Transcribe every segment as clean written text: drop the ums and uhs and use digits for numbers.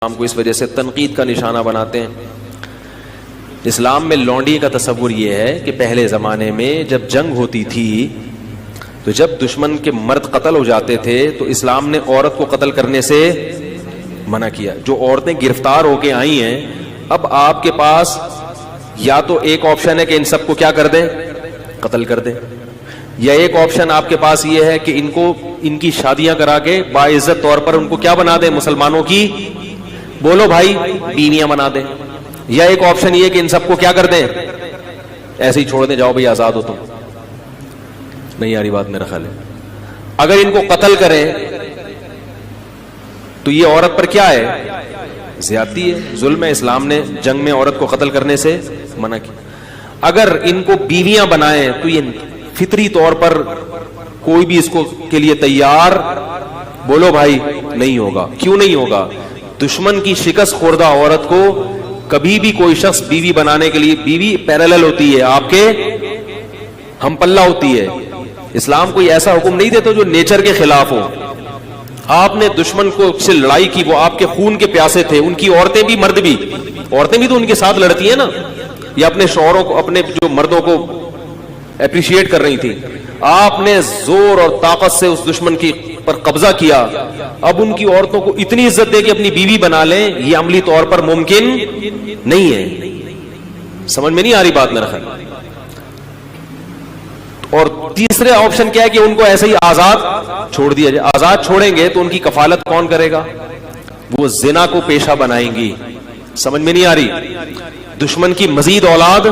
اسلام کو اس وجہ سے تنقید کا نشانہ بناتے ہیں۔ اسلام میں لونڈی کا تصور یہ ہے کہ پہلے زمانے میں جب جنگ ہوتی تھی تو جب دشمن کے مرد قتل ہو جاتے تھے تو اسلام نے عورت کو قتل کرنے سے منع کیا۔ جو عورتیں گرفتار ہو کے آئی ہیں، اب آپ کے پاس یا تو ایک آپشن ہے کہ ان سب کو کیا کر دیں، قتل کر دیں، یا ایک آپشن آپ کے پاس یہ ہے کہ ان کی شادیاں کرا کے باعزت طور پر ان کو کیا بنا دیں، مسلمانوں کی بولو بھائی بیویاں بنا دیں، یا ایک آپشن یہ کہ ان سب کو کیا کر دیں، ایسے ہی چھوڑ دیں، جاؤ بھائی آزاد ہو تم۔ نہیں آ رہی بات میرا خیال ہے۔ اگر ان کو قتل کریں تو یہ عورت پر کیا ہے، زیادتی ہے، ظلم ہے۔ اسلام نے جنگ میں عورت کو قتل کرنے سے منع کیا۔ اگر ان کو بیویاں بنائیں تو یہ فطری طور پر کوئی بھی اس کو کے لیے تیار بولو بھائی نہیں ہوگا۔ کیوں نہیں ہوگا؟ دشمن کی شکست خوردہ عورت کو کبھی بھی کوئی شخص بیوی بنانے کے لیے، بیوی پیرالل ہوتی ہے، آپ کے ہم پلہ ہوتی ہے۔ اسلام کوئی ایسا حکم نہیں دیتا جو نیچر کے خلاف ہو۔ آپ نے دشمن کو سے لڑائی کی، وہ آپ کے خون کے پیاسے تھے، ان کی عورتیں بھی مرد بھی، عورتیں بھی تو ان کے ساتھ لڑتی ہیں نا، یا اپنے شوہروں کو، اپنے جو مردوں کو اپریشیٹ کر رہی تھی۔ آپ نے زور اور طاقت سے اس دشمن کی پر قبضہ کیا، اب ان کی عورتوں کو اتنی عزت دے کہ اپنی بیوی بنا لیں، یہ عملی طور پر ممکن نہیں ہے۔ سمجھ میں نہیں آ رہی بات میرا خیال۔ اور تیسرے آپشن کیا ہے کہ ان کو ایسے ہی آزاد چھوڑ دیا جائے۔ آزاد چھوڑیں گے تو ان کی کفالت کون کرے گا؟ وہ زنا کو پیشہ بنائیں گی۔ سمجھ میں نہیں آ رہی؟ دشمن کی مزید اولاد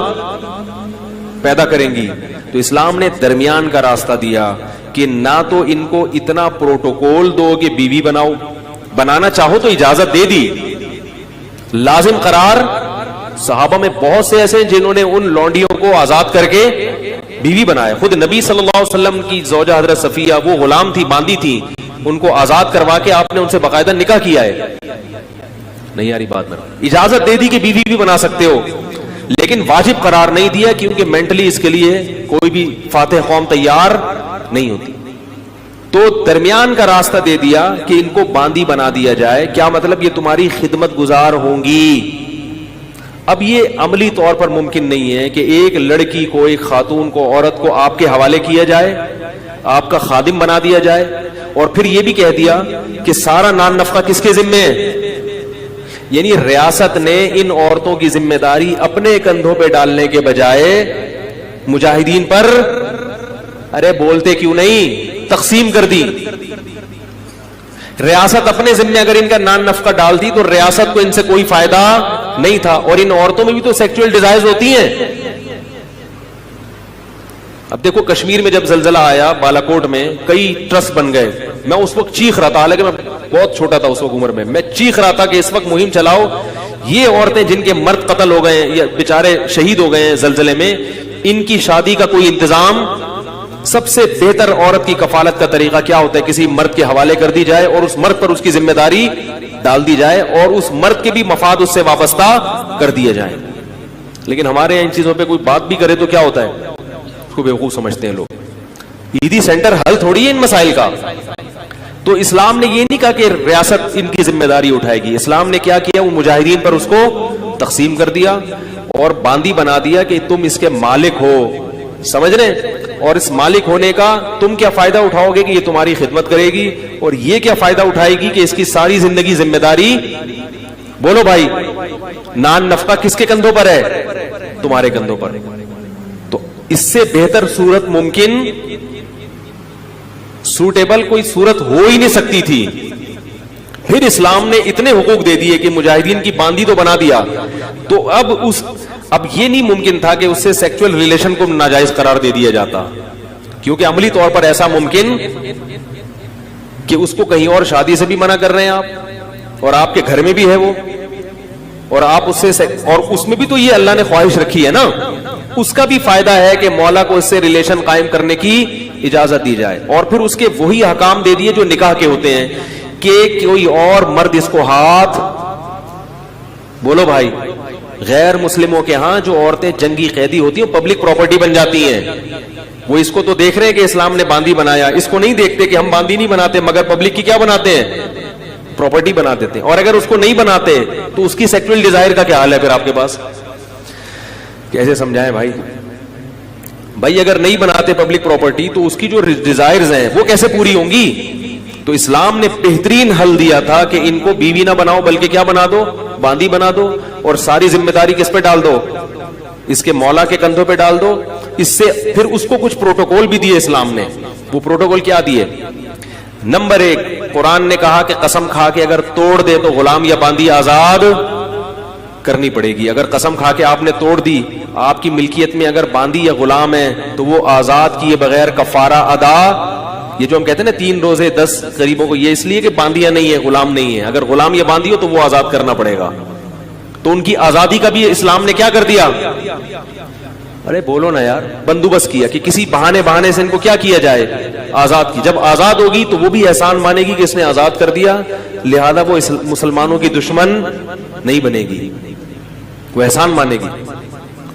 پیدا کریں گی۔ تو اسلام نے درمیان کا راستہ دیا کہ نہ تو ان کو اتنا پروٹوکول دو کہ بیوی بناؤ، بنانا چاہو تو اجازت دے دی، لازم قرار۔ صحابہ میں بہت سے ایسے ہیں جنہوں نے ان لونڈیوں کو آزاد کر کے بیوی بنایا۔ خود نبی صلی اللہ علیہ وسلم کی زوجہ حضرت صفیہ، وہ غلام تھی، باندھی تھی، ان کو آزاد کروا کے آپ نے ان سے باقاعدہ نکاح کیا ہے۔ نہیں آ رہی بات میں؟ اجازت دے دی کہ بیوی بھی بنا سکتے ہو، لیکن واجب قرار نہیں دیا، کیونکہ مینٹلی اس کے لیے کوئی بھی فاتح قوم تیار نہیں ہوتی۔ تو درمیان کا راستہ دے دیا کہ ان کو باندی بنا دیا جائے۔ کیا مطلب؟ یہ تمہاری خدمت گزار ہوں گی۔ اب یہ عملی طور پر ممکن نہیں ہے کہ ایک لڑکی کو، ایک خاتون کو، عورت کو آپ کے حوالے کیا جائے، آپ کا خادم بنا دیا جائے، اور پھر یہ بھی کہہ دیا کہ سارا نان نفقہ کس کے ذمے ہے۔ یعنی ریاست نے ان عورتوں کی ذمہ داری اپنے کندھوں پہ ڈالنے کے بجائے مجاہدین پر، ارے بولتے کیوں نہیں، تقسیم کر دی۔ ریاست اپنے ذمہ اگر ان کا نان نفقہ ڈال دی تو ریاست کو ان سے کوئی فائدہ نہیں تھا۔ اور ان عورتوں میں بھی تو سیکچوئل ڈیزائرز ہوتی ہیں۔ اب دیکھو کشمیر میں جب زلزلہ آیا بالاکوٹ میں، کئی ٹرسٹ بن گئے۔ میں اس وقت چیخ رہا تھا، حالانکہ میں بہت چھوٹا تھا اس وقت عمر میں چیخ رہا تھا کہ اس وقت مہم چلاؤ، یہ عورتیں جن کے مرد قتل ہو گئے یا بیچارے شہید ہو گئے ہیں زلزلے میں، ان کی شادی کا کوئی انتظام۔ سب سے بہتر عورت کی کفالت کا طریقہ کیا ہوتا ہے؟ کسی مرد کے حوالے کر دی جائے اور اس مرد پر اس کی ذمہ داری ڈال دی جائے، اور اس مرد کے بھی مفاد اس سے وابستہ کر دیے جائیں۔ لیکن ہمارے یہاں ان چیزوں پہ کوئی بات بھی کرے تو کیا ہوتا ہے، اس کو بیوقوف سمجھتے ہیں لوگ۔ عیدی سینٹر حل تھوڑی ہے ان مسائل کا۔ تو اسلام نے یہ نہیں کہا کہ ریاست ان کی ذمہ داری اٹھائے گی۔ اسلام نے کیا کیا؟ وہ مجاہدین پر اس کو تقسیم کر دیا اور باندی بنا دیا کہ تم اس کے مالک ہو، سمجھ رہے؟ اور اس مالک ہونے کا تم کیا فائدہ اٹھاؤ گے کہ یہ تمہاری خدمت کرے گی، اور یہ کیا فائدہ اٹھائے گی کہ اس کی ساری زندگی ذمہ داری بولو بھائی نان نفقہ کس کے کندھوں پر ہے؟ تمہارے کندھوں پر۔ تو اس سے بہتر صورت ممکن، سوٹیبل کوئی صورت ہو ہی نہیں سکتی تھی۔ پھر اسلام نے اتنے حقوق دے دیے کہ مجاہدین کی باندی تو بنا دیا، تو اب یہ نہیں ممکن تھا کہ اس سے سیکچوئل ریلیشن کو ناجائز قرار دے دیا جاتا، کیونکہ عملی طور پر ایسا ممکن کہ اس کو کہیں اور شادی سے بھی منع کر رہے ہیں آپ، اور آپ کے گھر میں بھی ہے وہ، اور آپ اس سے، اور اس میں بھی تو یہ اللہ نے خواہش رکھی ہے نا، اس کا بھی فائدہ ہے کہ مولا کو اس سے ریلیشن قائم کرنے کی اجازت دی جائے۔ اور پھر اس کے وہی احکام دے دیے جو نکاح کے ہوتے ہیں کہ کوئی اور مرد اس کو ہاتھ بولو بھائی، غیر مسلموں کے ہاں جو عورتیں جنگی قیدی ہوتی ہیں پبلک پراپرٹی بن جاتی ہیں، وہ اس کو تو دیکھ رہے ہیں کہ اسلام نے باندی بنایا، اس کو نہیں دیکھتے کہ ہم باندی نہیں بناتے مگر پبلک کی کیا بناتے ہیں، प्रॉपर्टी बना देते हैं। और अगर उसको नहीं बनाते तो उसकी सेक्सुअल डिजायर का क्या हाल है फिर आपके पास? कैसे समझाएं भाई? भाई अगर नहीं बनाते पब्लिक प्रॉपर्टी तो उसकी जो डिजायर्स हैं वो कैसे पूरी होंगी? तो इस्लाम ने बेहतरीन हल दिया था कि इनको बीवी ना बनाओ बल्कि क्या बना दो, बांदी बना दो, और सारी जिम्मेदारी किस पे डाल दो? इसके मौला के कंधों पे डाल दो। इससे फिर उसको कुछ प्रोटोकॉल भी दिए इस्लाम ने। वो प्रोटोकॉल क्या दिए? नंबर 1, कुरान ने कहा कि कसम खा के अगर तोड़ दे तो गुलाम या बांदी आजाद करनी पड़ेगी। अगर कसम खा के आपने तोड़ दी, आपकी मिल्कियत में अगर बांदी या गुलाम है तो वो आजाद किए बगैर कफारा अदा, ये जो हम कहते हैं ना 3 रोजे 10 गरीबों को, ये इसलिए कि बांदियां नहीं है, गुलाम नहीं है। अगर गुलाम या बांदी हो तो वो आजाद करना पड़ेगा। तो उनकी आजादी का भी इस्लाम ने क्या कर दिया? अरे बोलो ना यार, बंदोबस्त किया कि किसी बहाने से इनको क्या किया जाए, आजाद की। जब आजाद होगी तो वो भी एहसान मानेगी कि इसने आजाद कर दिया, लिहाजा वो मुसलमानों की दुश्मन नहीं बनेगी, वो एहसान मानेगी।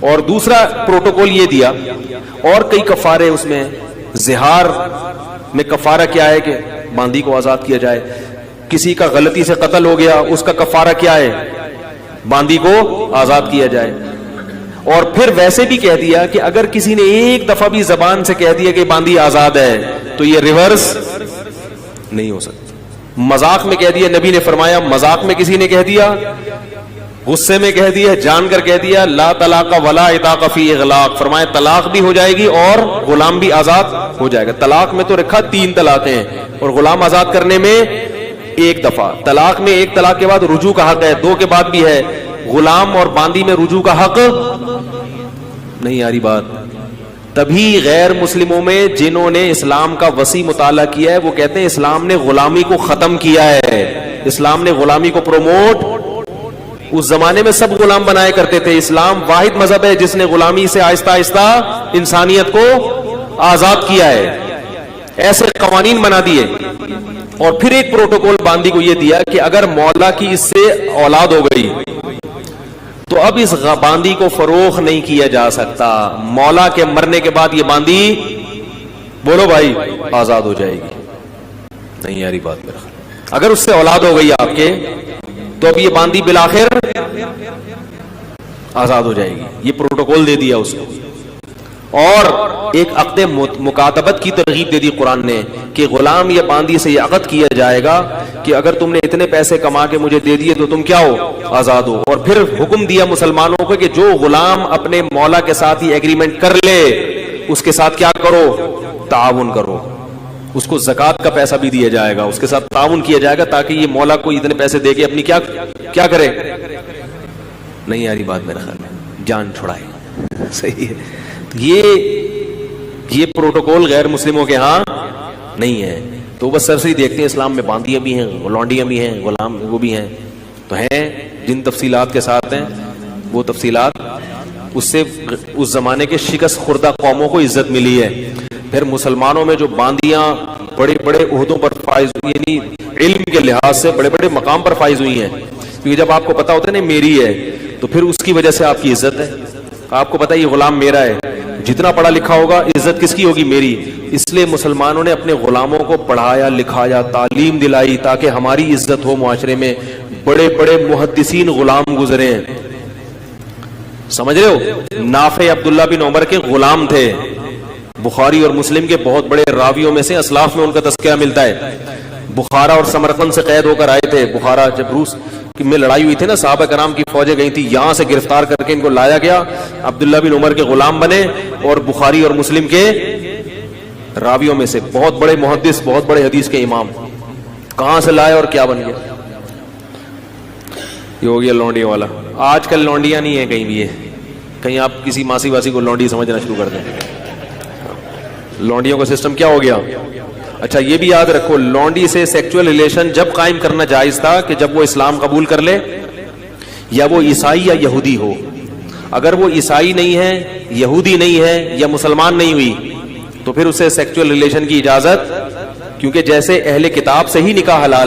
और दूसरा प्रोटोकॉल ये दिया, और कई कफारे उसमें, जिहार में कफारा क्या है कि बांदी को आजाद किया जाए। किसी का गलती से कत्ल हो गया, उसका कफारा क्या है? बांदी को आजाद किया जाए। और फिर वैसे भी कह दिया कि अगर किसी ने एक दफा भी जबान से कह दिया कि बांदी आजाद है तो ये रिवर्स नहीं हो सकता। मजाक में कह दिया, नबी ने फरमाया मजाक में किसी ने कह दिया, गुस्से में कह दिया, जानकर कह दिया, ला तलाक वला इताक़ फी इग़लाक़, फरमाया तलाक भी हो जाएगी और गुलाम भी आजाद हो जाएगा। तलाक में तो रखा 3 तलाकें और गुलाम आजाद करने में 1 दफा। तलाक में 1 तलाक के बाद रुजू का हक है, 2 के बाद भी है। गुलाम और बांदी में रुजू का हक नहीं आ रही बात। तभी गैर मुस्लिमों में जिन्होंने इस्लाम का वसी मुताला किया है वो कहते हैं इस्लाम ने गुलामी को खत्म किया है, इस्लाम ने गुलामी को प्रोमोट। उस जमाने में सब गुलाम बनाए करते थे। इस्लाम वाहिद मजहब है जिसने गुलामी से आहिस्ता आहिस्ता इंसानियत को आजाद किया है। ऐसे कवानीन बना दिए। और फिर एक प्रोटोकॉल बांदी को यह दिया कि अगर मौला की इससे औलाद हो गई तो अब इस बांदी को फरोख नहीं किया जा सकता। मौला के मरने के बाद ये बांदी, बोलो भाई, आजाद हो जाएगी। नहीं यारी बात मेरा, अगर उससे औलाद हो गई आपके तो अब ये बांदी बिलाखिर आजाद हो जाएगी। ये प्रोटोकॉल दे दिया उसको। और एक अक़्द मुकातबत की तरगीब दे दी कुरान ने कि गुलाम या बांदी से यह अक़्द किया जाएगा कि अगर तुमने इतने पैसे कमा के मुझे दे दिए तो तुम क्या हो, आजाद हो। और फिर हुक्म दिया मुसलमानों को कि जो गुलाम अपने मौला के साथ ही एग्रीमेंट कर ले उसके साथ क्या करो, ताउन करो। उसको ज़कात का पैसा भी दिया जाएगा, उसके साथ ताउन किया जाएगा ताकि ये मौला को इतने पैसे दे के अपनी क्या करे। नहीं आ रही बात मेरा ख्याल में, जान छुड़ाए। सही है। ये प्रोटोकॉल गैर मुस्लिमों के यहाँ नहीं है। तो बस सरसरी देखते हैं इस्लाम में बांदियां भी हैं, लौंडियां भी हैं, गुलाम वो भी हैं। तो हैं जिन तफसीलात के साथ हैं वो तफसीलात, उससे उस जमाने के शिकस्त खुर्दा कौमों को इज्जत मिली है। फिर मुसलमानों में जो बांदियां बड़े बड़े ओहदों पर फाइज, यानी इल्म के लिहाज से बड़े बड़े मकाम पर फाइज हुई हैं, क्योंकि जब आपको पता होता है ना मेरी है तो फिर उसकी वजह से आपकी इज्जत है। आपको पता है ये गुलाम मेरा है, जितना पढ़ा लिखा होगा इज्जत किसकी होगी, मेरी। इसलिए मुसलमानों ने अपने गुलामों को पढ़ाया लिखाया, तालीम दिलाई ताकि हमारी इज्जत हो मुआशरे में। बड़े बड़े मुहद्दिसीन गुलाम गुजरे हैं, समझ रहे हो। नाफे अब्दुल्ला बिन उमर के गुलाम थे, बुखारी और मुस्लिम के बहुत बड़े रावियों में से, असलाफ में उनका तस्करा मिलता है। बुखारा और समरकंद से कैद होकर आए थे। बुखारा जब रूस में लड़ाई हुई थी ना, साहबा कराम की फौजें गई थी, यहां से गिरफ्तार करके इनको लाया गया। अब्दुल्ला बिन उमर के गुलाम बने और बुखारी और मुस्लिम के रावियों में से बहुत बड़े मुहद्दिस, बहुत बड़े हदीस के इमाम। कहां से लाए और क्या बन गया, ये हो गया लौंडियों वाला। आजकल लौंडियां नहीं है कहीं भी, है कहीं आप किसी मासी वासी को लौंडी समझना शुरू कर दें। लौंडियों का सिस्टम क्या हो गया। अच्छा ये भी याद रखो, लौंडी से सेक्सुअल रिलेशन जब कायम करना जायज था कि जब वो इस्लाम कबूल कर ले या वो ईसाई या यहूदी हो। अगर वो ईसाई नहीं है, यहूदी नहीं है या मुसलमान नहीं हुई तो फिर उसे सेक्सुअल रिलेशन की इजाजत, क्योंकि जैसे अहले किताब से ही निकाह हलाल